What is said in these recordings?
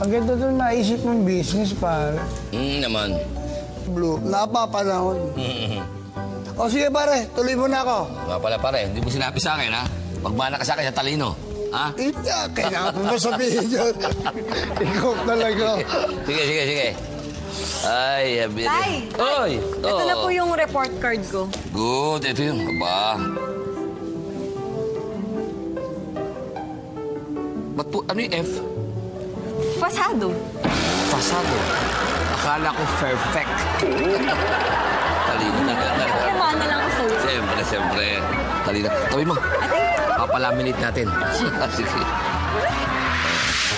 Maganda doon maisip ng business, pare. Naman. Blue, napapanahon. O sige, pare, tuloy mo na ako. Nga pala, pare, hindi mo sinabi sa akin, ha? Magmana ka sa akin sa talino, ha? Kailangan mo sabihin yun. Ikaw talaga. Sige. Ay, Tay! Oy! Ito na po yung report card ko. Good, ito yung, aba. Ba't po, ano yung F? Fasado. Fasado. Akala ko perfect. Talino na. Yaman na lang ako sa'yo. Siyempre. Talino. Tabi mo. Papalaminate natin. Sige.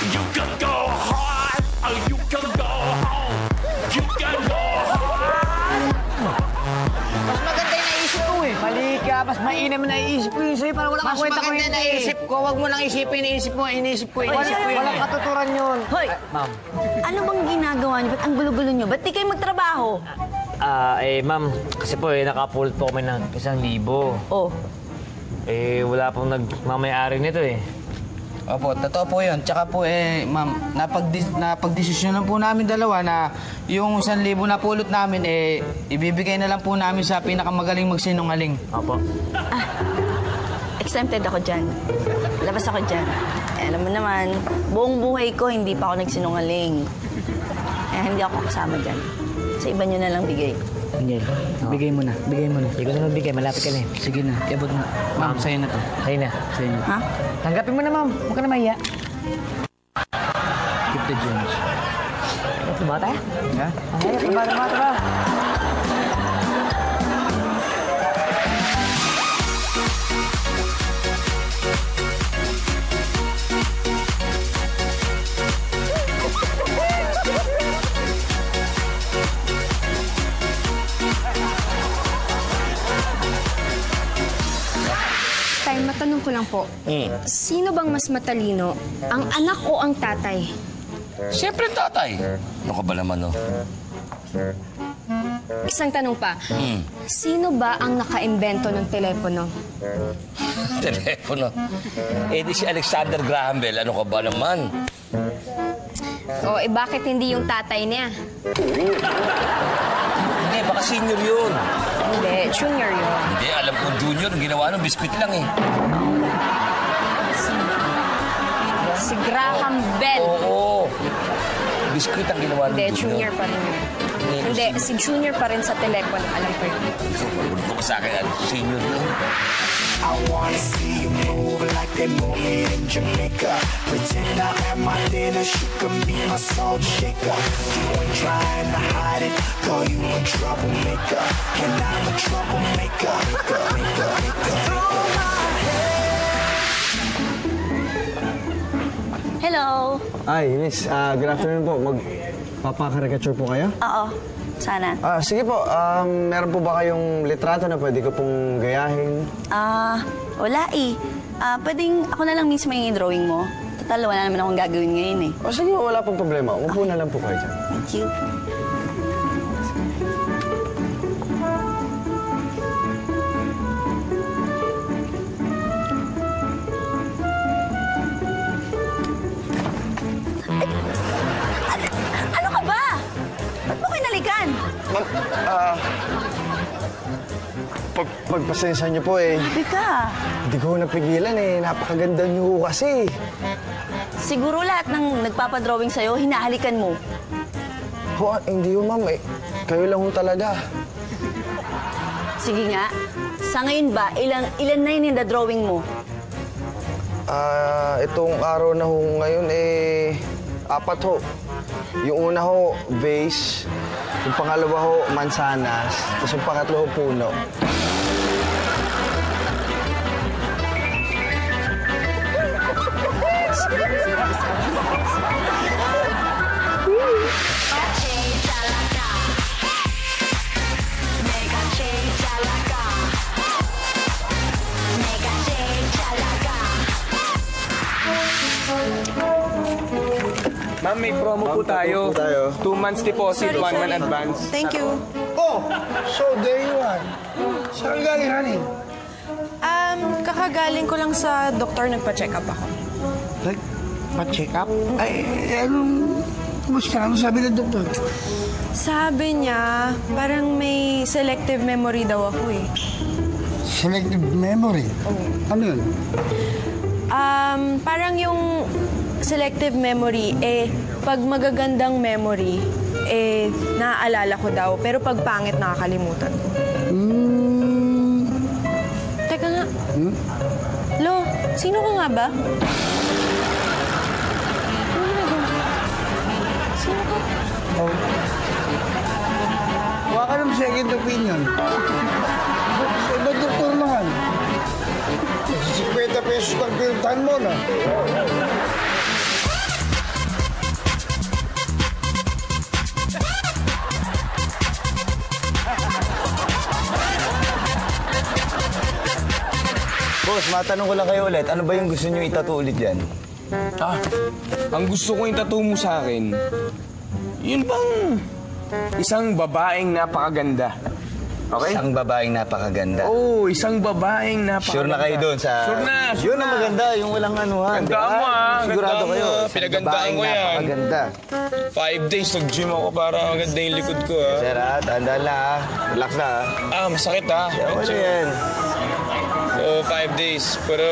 You can go hard, or you can go home. You can go hard. Mas maganda yung naisip ko eh. Mali ka, mas mainam na iisip ko yun sa'yo para wala Mas kang kwenta ko maganda yun. na isip ko. Huwag mo lang isipin, iniisip ko yun. Walang katuturan yun. Hoy! Ma'am. Ano bang ginagawa niyo? Ba't ang gulo-gulo niyo? Ba't di kayo magtrabaho? Ma'am, kasi po nakapulot po kami ng 1,000. Oh. Wala pong nagmamayari nito eh. Opo, totoo po yun. Tsaka po ma'am, napagdesisyonan po namin dalawa na yung 1,000 na pulot namin, ibibigay na lang po namin sa pinakamagaling magsinungaling. Opo. Exempted ako dyan. Labas ako dyan. Alam mo naman, buong buhay ko hindi pa ako nagsinungaling. Hindi ako kasama dyan. Sa iba nyo na lang bigay. Angel, bigay mo na. Hindi ko na magbigay, malapit ka na eh. Sige na, iabot mo. Ma'am, sa'yo na to. Sa'yo na. Ha? Tanggapin mo na, ma'am. Huwag ka na mahiya. Keep the Jones. Tumata? Ha? Tumata. Tay, matanong ko lang po. Sino bang mas matalino? Ang anak o ang tatay? Siyempre, tatay. Ano ka ba naman, no? Isang tanong pa. Sino ba ang naka-imbento ng telepono? Telepono. Di si Alexander Graham Bell. Ano ka ba naman? O, bakit hindi yung tatay niya? Hindi, baka senior yun. Hindi, junior yun. Hindi, alam ko junior. Ang ginawa nung biskuit lang eh. Si Graham Bell. Oo. Biskuit ang ginawa nung Hindi, junior pa rin yun. Hindi, si junior pa rin sa telepono. Alam ko yun. Ito ko sa akin, senior yun. I wanna see you move like they move it in Jamaica. Pretend I have my dinner, she can be my salt shaker. You ain't trying to hide it, girl, you a troublemaker. And I'm a troublemaker. Hello! Ay, miss. Good afternoon po. Magpapakarikature po kayo? Oo. Sana. Sige po. Meron po ba kayong litrato na pwede ko pong gayahin? Wala eh. Pwedeng ako na lang mismo yung drawing mo. Total, wala naman akong gagawin ngayon eh. Sige, wala pong problema. Umupo na lang po kayo dyan. Thank you. Ano ka ba? Ba't mo kinalikan? Ma'am, pagpasensya niyo po eh. Sabi ka. Hindi ko napigilan eh. Napakaganda niyo kasi. Siguro lahat ng nagpapadrawing sa'yo, hinahalikan mo. Hindi ho, ma'am. Kayo lang ho talaga. Sige nga. Sa ngayon ba, ilan na yun yung drawing mo? Itong araw na ho ngayon 4 ho. Yung una ho, vase. Yung pangalawa ho, mansanas. Tapos yung pangatlo ho, puno. Ma'am, may promo po tayo. 2 months deposit, 1 month advance. Thank you. Oh, so there you are. Saan galing, honey? Kakagaling ko lang sa doktor, nagpa-check up ako. Pa-check up? Ay, anong Kumusta? Ano sabi ng doktor? Sabi niya, parang may selective memory daw ako eh. Selective memory? Ano yun? Parang yung selective memory, pag magagandang memory, naaalala ko daw. Pero pag pangit, nakakalimutan ko. Teka nga. Lo, sino ka nga ba? Ano ginagawa? Sino ka? Oh. Huwag ka ng second opinion. Iba doktor naman. 50 pesos ang pinuntahan mo na. Boss, matanong ko lang kayo ulit. Ano ba yung gusto nyo itattoo ulit yan? Ang gusto ko yung tattoo mo sa akin, yun bang isang babaeng napakaganda. Okay? Isang babaeng napakaganda. Oo, isang babaeng napakaganda. Sure na kayo doon sa... Sure na, sure Yun na. ang maganda, yung walang anuhan. Ganda mo, ah. Sigurado Ganda mo, kayo. ah. Isang Pinagandaan babaeng ko yan. napakaganda. 5 days nag-gym ako para maganda yung likod ko, ha. Sir, tanda na ha. Relax na ha. Masakit, ha. Ano yan? Oo, 5 days. Pero...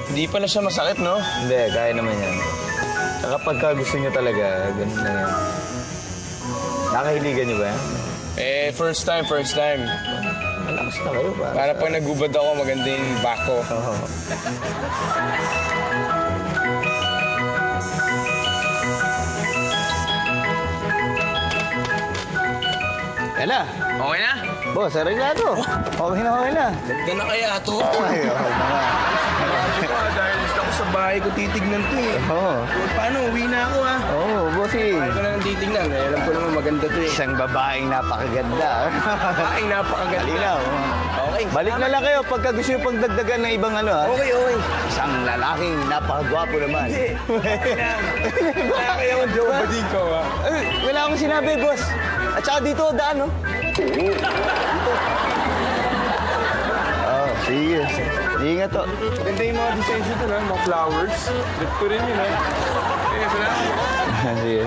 Hindi pala siya masakit, no? Hindi, kaya naman yan. Saka pagka gusto nyo talaga, ganun na yan. Nakahiligan nyo ba yan? First time. Malakas na kayo pa. Para pag nagubad ako, maganda yung back ko. Oo. Yan na. Okay na? Boss, arreglado. Okay na. Ganda na kaya ito. Ay, okay na nga. Dahil gusto ko sa bahay ko titignan to eh. Oo. Paano? Uwi na ako ha. Oo, bossy. Bahay ko na lang titignan. Alam ko naman maganda to eh. Isang babaeng napakaganda. Babaeng napakaganda. Halinaw. Okay. Balik na lang kayo pagka gusto nyo pagdagdagan ng ibang ano ha. Okay. Isang lalaking napakagwapo naman. Kaya kaya akong Joe Badico ha. Wala akong sinabi, boss. At saka dito, daan, no? Dito. Sige. Ingat to. Ganda yung mga designs dito na, mga flowers. Lit ko rin yun ha. Salamat. Sige.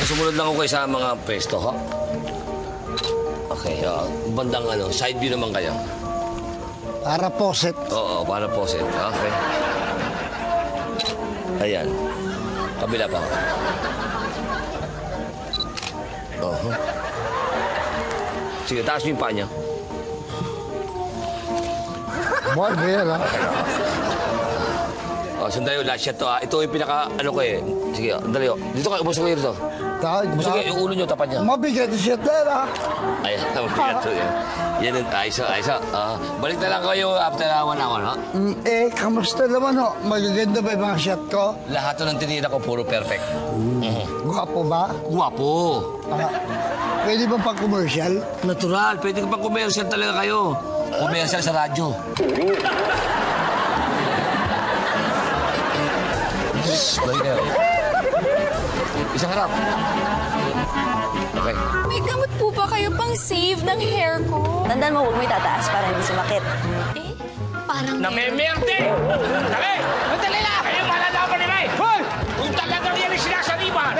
Sumunod lang ako kayo sa mga pwesto, ha? Okay, bandang side view naman kayo. Para poset. Oo, para poset. Okay. Ayan. Kabila pa. Sige, taas niyo yung paa niyo. Buwan ba yan, ha? Sandali, last shot to, ha? Ito yung pinaka, ko eh. Sige, dali, dito kayo, ubos ko kayo dito. Ubos ko yung ulo niyo, tapan niya. Mabigat na siya yan, ha? Ayan, mabigat to yan. Yan, ayos. Balik na lang kayo after 1 hour, ha? Kamusta naman, ho? Magaganda ba yung mga shot ko? Lahat to ng tinira ko, puro perfect. Gwapo ba? Guwapo. Pwede ba pang-commercial? Natural, pwede ka pang commercial talaga kayo. Commercial sa radyo. Balik kayo. Isang harap. Okay. May gamot po ba kayo pang save ng hair ko? Tandaan mo, huwag mo itataas para hindi sumakit. Parang... Namemerte! Dali! Madali lang! Kayo malalaman ni May! Hoy! Kung talagang yan ang sinasaliman!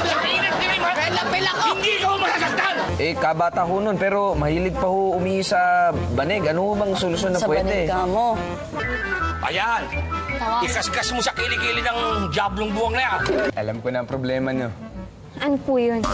Sa init ni May! Pela ko! Hindi ka mo masasaktan! Kabata ho nun, pero mahilig pa ho umihi sa banig. Ano bang solusyon na Sa banig pwede? ka mo. Ayan! Ikaskas mo sa kilikili ng jablong buwang na yan! Alam ko na ang problema nyo. Ano po yun?